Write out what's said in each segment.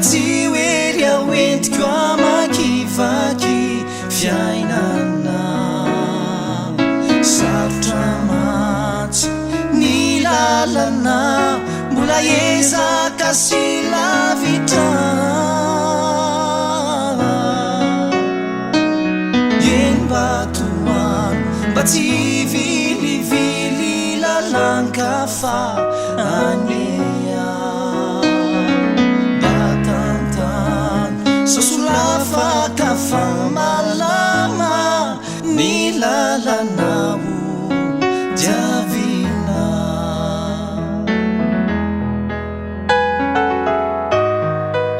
Batsiweria wentiko amakivaky fiainana sarotra matsy ny lalana mbola ezaka sy lavitra embatoano mba tsy vilivily lalankafa anea sosolafakafa malama ny lalanao diavina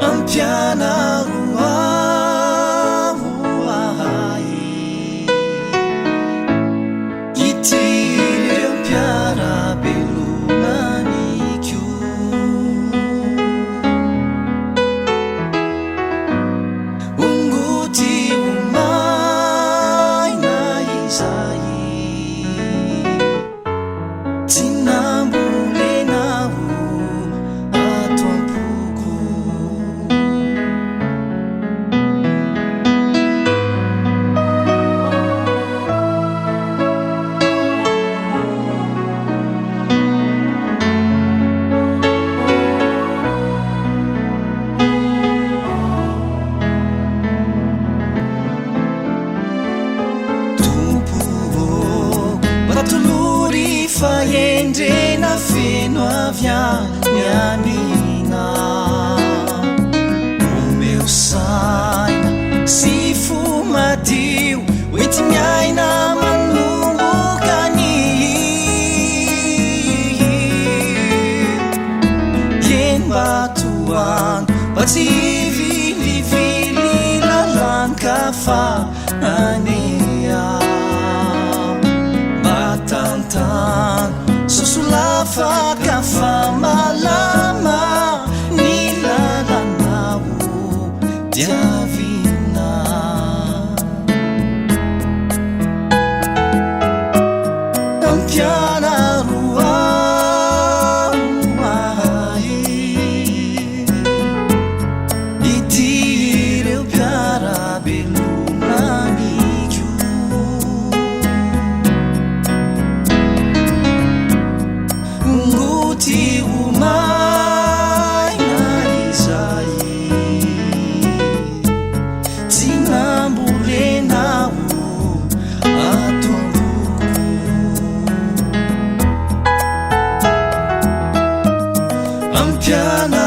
ampianaro ahoahay itireo mpiarabelonaniko unguti umaina izai tinambulenau atompuku batuluri faendrena feno avianianina o meu saina si fumadio oety miaina manolokany embatoano mba tsy vilivily lalankafa anea sosolafakafa malama ny lalanao diavina ampianaro ahoahay itireo mpiarabelonaniko unguti umaina izai tinambulenau atombuku ampiana